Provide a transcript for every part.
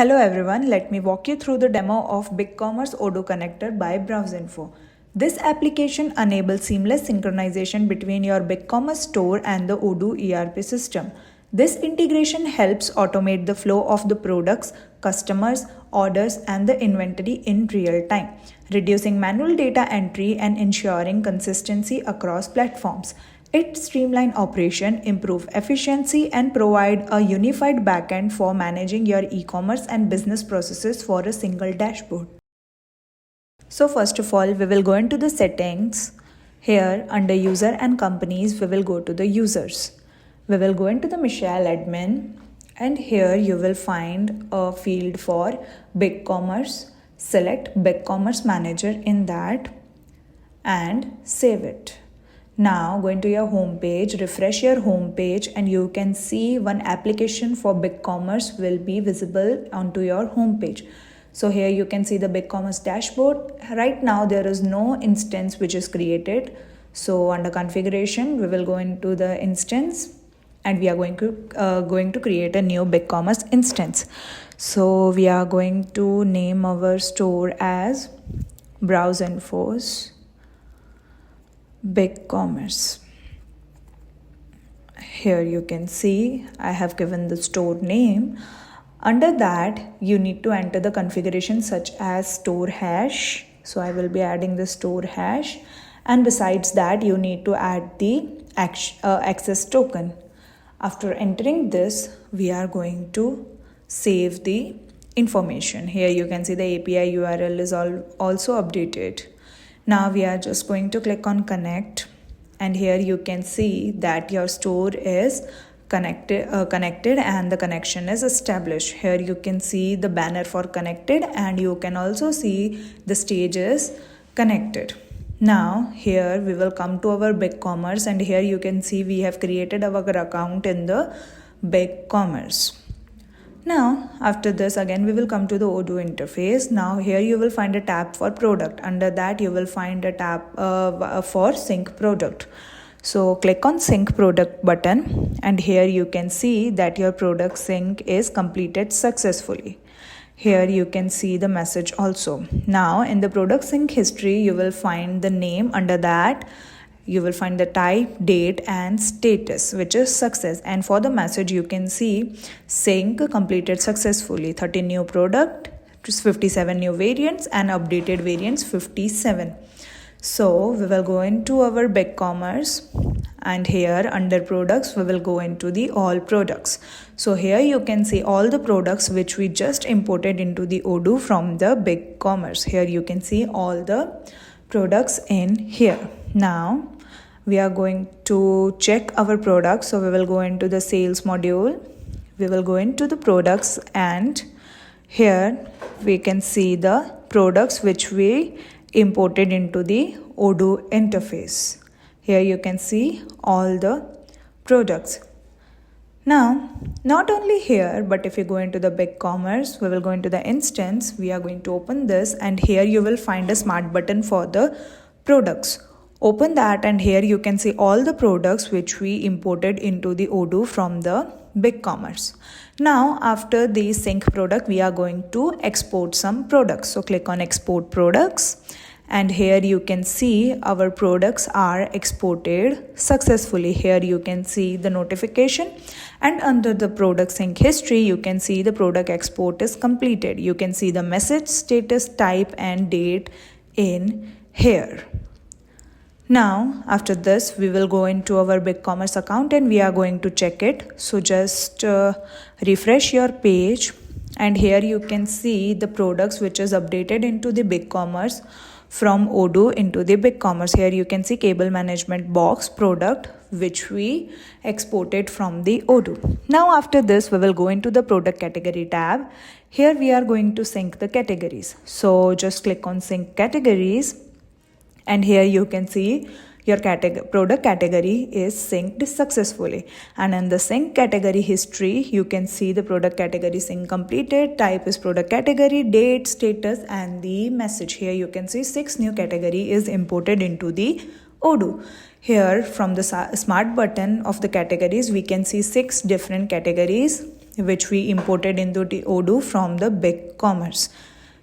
Hello everyone, let me walk you through the demo of BigCommerce Odoo connector by BrowseInfo. This application enables seamless synchronization between your BigCommerce store and the Odoo ERP system. This integration helps automate the flow of the products, customers, orders, and the inventory in real time, reducing manual data entry and ensuring consistency across platforms. It streamlines operation, improve efficiency, and provide a unified backend for managing your e-commerce and business processes for a single dashboard. So first of all, we will go into the settings. Here under user and companies, we will go to the users. We will go into the Michelle admin, and here you will find a field for BigCommerce. Select BigCommerce manager in that and save it. Now go into your home page, refresh your home page, and you can see one application for BigCommerce will be visible onto your home page. So here you can see the BigCommerce dashboard. Right now there is no instance which is created. So under configuration, we will go into the instance and we are going to create a new BigCommerce instance. So we are going to name our store as BrowseInfo's BigCommerce. Here you can see I have given the store name. Under that you need to enter the configuration such as store hash. So I will be adding the store hash, and besides that you need to add the access token. After entering this, we are going to save the information. Here you can see the API URL is also updated. Now we are just going to click on connect, and here you can see that your store is connected and the connection is established. Here you can see the banner for connected, and you can also see the stage is connected. Now here we will come to our BigCommerce, and here you can see we have created our account in the BigCommerce. Now after this, again we will come to the Odoo interface. Now here you will find a tab for product. Under that you will find a tab for sync product. So click on sync product button, and here you can see that your product sync is completed successfully. Here you can see the message also. Now in the product sync history you will find the name. Under that you will find the type, date, and status, which is success. And for the message you can see sync completed successfully. 30 new product, 57 new variants, and updated variants 57. So we will go into our BigCommerce, and here under products we will go into the all products. So here you can see all the products which we just imported into the Odoo from the BigCommerce. Here you can see all the products in here. Now we are going to check our products. So we will go into the sales module. We will go into the products, and here we can see the products which we imported into the Odoo interface. Here you can see all the products. Now, not only here, but if you go into the BigCommerce, we will go into the instance. We are going to open this, and here you will find a smart button for the products. Open that, and here you can see all the products which we imported into the Odoo from the BigCommerce. Now after the sync product, we are going to export some products. So click on export products, and here you can see our products are exported successfully. Here you can see the notification, and under the product sync history you can see the product export is completed. You can see the message, status, type, and date in here. Now after this we will go into our BigCommerce account, and we are going to check it. So just refresh your page, and here you can see the products which is updated into the BigCommerce from Odoo into the BigCommerce. Here you can see cable management box product which we exported from the Odoo. Now after this we will go into the product category tab. Here we are going to sync the categories. So just click on sync categories, and here you can see your product category is synced successfully. And in the sync category history, you can see the product category sync completed, type is product category, date, status, and the message. Here you can see 6 new category is imported into the Odoo. Here from the smart button of the categories, we can see 6 different categories which we imported into the Odoo from the BigCommerce.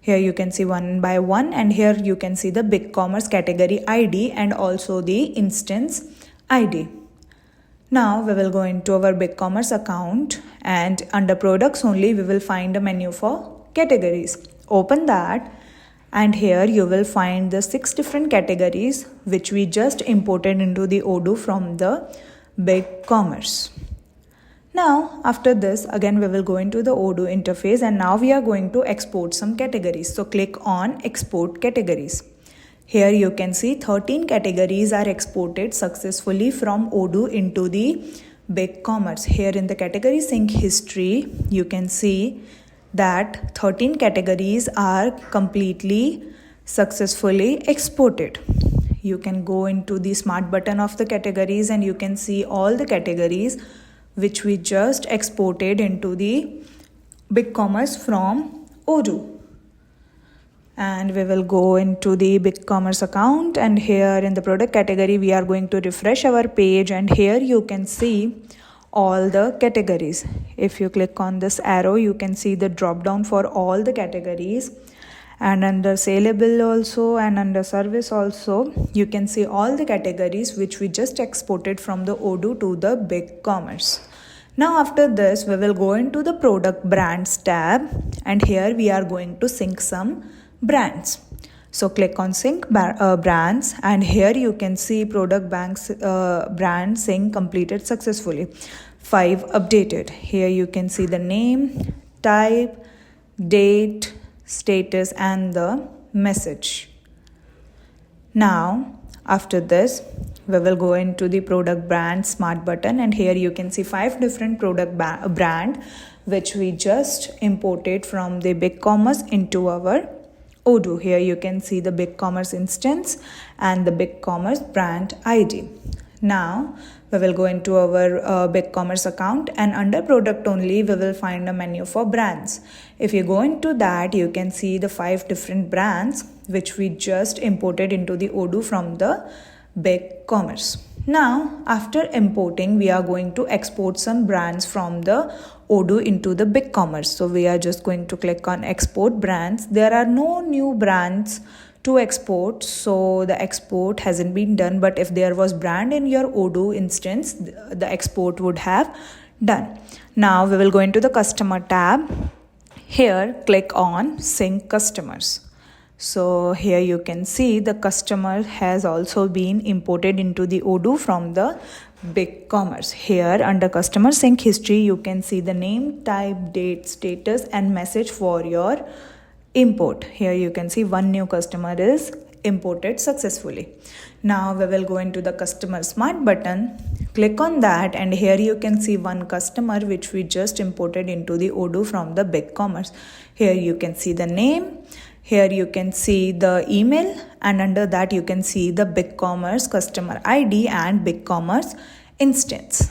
Here you can see one by one, and here you can see the BigCommerce category ID and also the instance ID. Now we will go into our BigCommerce account, and under products only we will find a menu for categories. Open that, and here you will find the 6 different categories which we just imported into the Odoo from the BigCommerce. Now after this, again we will go into the Odoo interface, and now we are going to export some categories. So click on export categories. Here you can see 13 categories are exported successfully from Odoo into the BigCommerce. Here in the category sync history, you can see that 13 categories are completely successfully exported. You can go into the smart button of the categories, and you can see all the categories which we just exported into the BigCommerce from Odoo. And we will go into the BigCommerce account, and here in the product category we are going to refresh our page, and here you can see all the categories. If you click on this arrow, you can see the drop down for all the categories, and under saleable also and under service also you can see all the categories which we just exported from the Odoo to the BigCommerce. Now after this, we will go into the product brands tab, and here we are going to sync some brands. So click on sync brands, and here you can see product banks brand sync completed successfully. 5 updated. Here you can see the name, type, date, status and the message. Now after this, we will go into the product brand smart button, and here you can see 5 different product brand which we just imported from the BigCommerce into our Odoo. Here you can see the BigCommerce instance and the BigCommerce brand ID. Now we will go into our BigCommerce account, and under product only we will find a menu for brands. If you go into that, you can see the 5 different brands which we just imported into the Odoo from the BigCommerce. Now after importing, we are going to export some brands from the Odoo into the BigCommerce. So we are just going to click on export brands. There are no new brands to export, so the export hasn't been done, but if there was brand in your Odoo instance, the export would have done. Now we will go into the customer tab. Here click on sync customers. So here you can see the customer has also been imported into the Odoo from the BigCommerce. Here under customer sync history, you can see the name, type, date, status and message for your import. Here you can see 1 new customer is imported successfully. Now we will go into the customer smart button. Click on that, and here you can see 1 customer which we just imported into the Odoo from the BigCommerce. Here you can see the name. Here you can see the email, and under that you can see the BigCommerce customer ID and BigCommerce instance.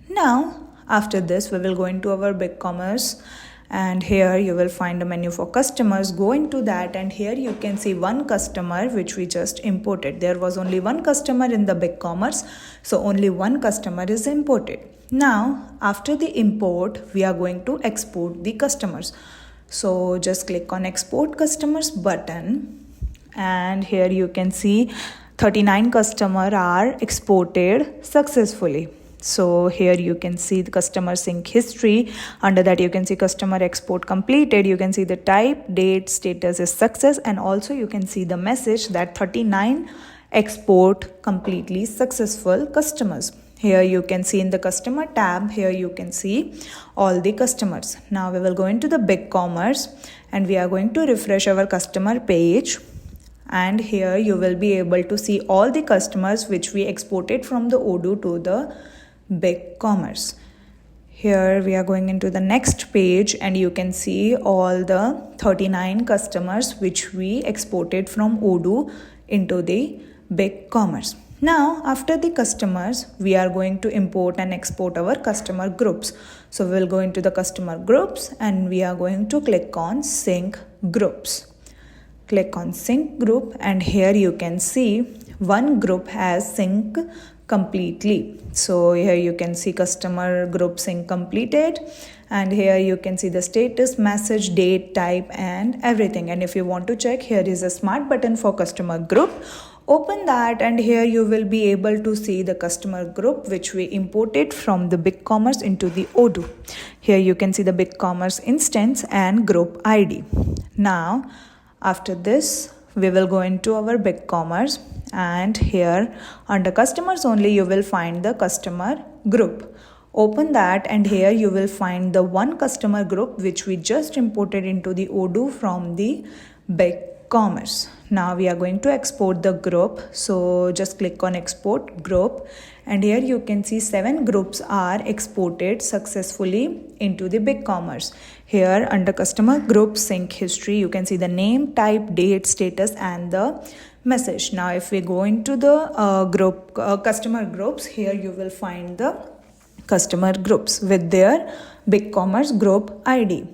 Now after this, we will go into our BigCommerce, and here you will find a menu for customers. Go into that, and here you can see 1 customer which we just imported. There was only 1 customer in the BigCommerce, so only 1 customer is imported. Now after the import, we are going to export the customers. So just click on export customers button, and here you can see 39 customers are exported successfully. So here you can see the customer sync history. Under that you can see customer export completed. You can see the type, date, status is success, and also you can see the message that 39 export completely successful customers. Here you can see in the customer tab, here you can see all the customers. Now we will go into the BigCommerce, and we are going to refresh our customer page, and here you will be able to see all the customers which we exported from the Odoo to the BigCommerce. Here we are going into the next page, and you can see all the 39 customers which we exported from Odoo into the BigCommerce. Now after the customers, we are going to import and export our customer groups. So we will go into the customer groups, and we are going to click on sync groups. Click on sync group, and here you can see 1 group has sync completely. So here you can see customer group sync completed, and here you can see the status, message, date, type, and everything. And if you want to check, here is a smart button for customer group. Open that, and here you will be able to see the customer group which we imported from the BigCommerce into the Odoo. Here you can see the BigCommerce instance and group ID. Now after this, we will go into our BigCommerce, and here under customers only you will find the customer group. Open that, and here you will find the one customer group which we just imported into the Odoo from the BigCommerce. Now we are going to export the group, so just click on export group, and here you can see 7 groups are exported successfully into the BigCommerce. Here under customer group sync history, you can see the name, type, date, status, and the message. Now if we go into the customer groups, here you will find the customer groups with their BigCommerce group ID.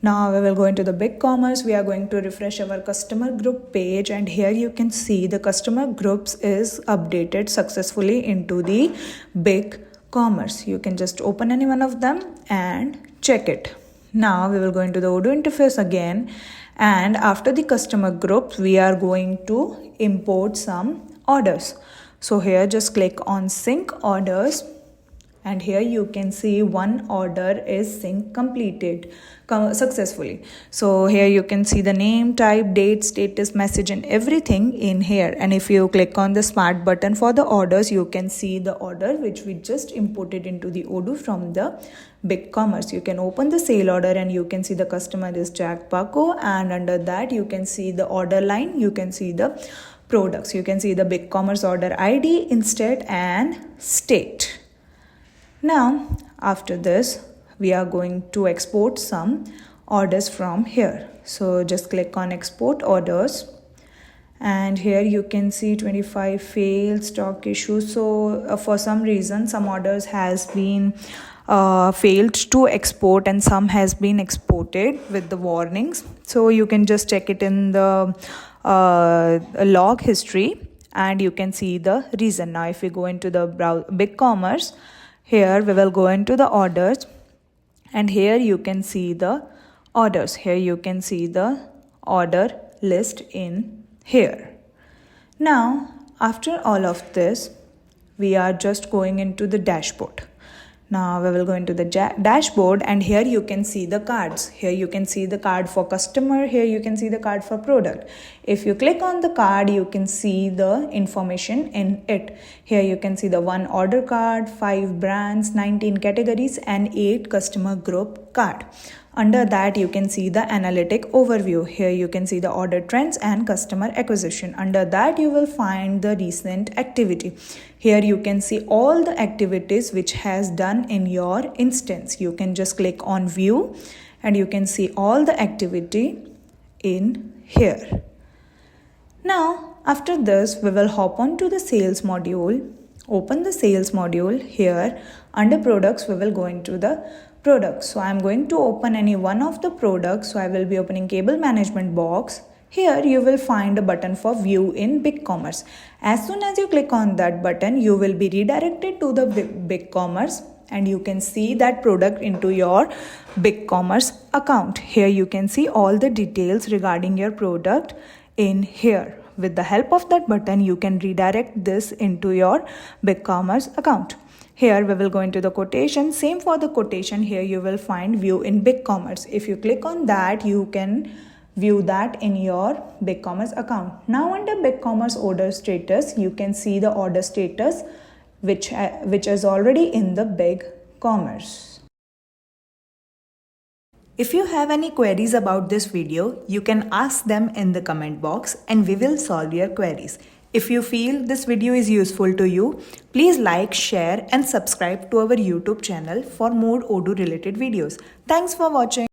Now we will go into the BigCommerce. We are going to refresh our customer group page, and here you can see the customer groups is updated successfully into the BigCommerce. You can just open any one of them and check it. Now we will go into the Odoo interface again, and after the customer groups we are going to import some orders. So here just click on sync orders, and here you can see one order is sync completed successfully. So here you can see the name, type, date, status, message, and everything in here. And if you click on the smart button for the orders, you can see the order which we just imported into the Odoo from the BigCommerce. You can open the sale order, and you can see the customer is Jack Paco, and under that you can see the order line, you can see the products, you can see the BigCommerce order ID, instead, and state. Now after this, we are going to export some orders from here. So just click on export orders, and here you can see 25 failed stock issues. So for some reason some orders has been failed to export, and some has been exported with the warnings. So you can just check it in the log history, and you can see the reason. Now if we go into the BigCommerce, here we will go into the orders, and here you can see the orders. Here you can see the order list in here. Now after all of this, we are just going into the dashboard. Now we will go into the dashboard, and here you can see the cards. Here you can see the card for customer. Here you can see the card for product. If you click on the card, you can see the information in it. Here you can see the 1 order card, 5 brands, 19 categories, and 8 customer group card. Under that you can see the analytic overview. Here you can see the order trends and customer acquisition. Under that you will find the recent activity. Here you can see all the activities which has done in your instance. You can just click on view, and you can see all the activity in here. Now after this, we will hop on to the sales module. Open the sales module. Here under products, we will go into the products. So I am going to open any one of the products. So I will be opening cable management box. Here you will find a button for view in BigCommerce. As soon as you click on that button, you will be redirected to the BigCommerce, and you can see that product into your BigCommerce account. Here you can see all the details regarding your product in here. With the help of that button, you can redirect this into your BigCommerce account. Here we will go into the quotation. Same for the quotation. Here you will find view in BigCommerce. If you click on that, you can view that in your BigCommerce account. Now under BigCommerce order status, you can see the order status which is already in the BigCommerce. If you have any queries about this video, you can ask them in the comment box, and we will solve your queries. If you feel this video is useful to you, please like, share, and subscribe to our YouTube channel for more Odoo related videos. Thanks for watching.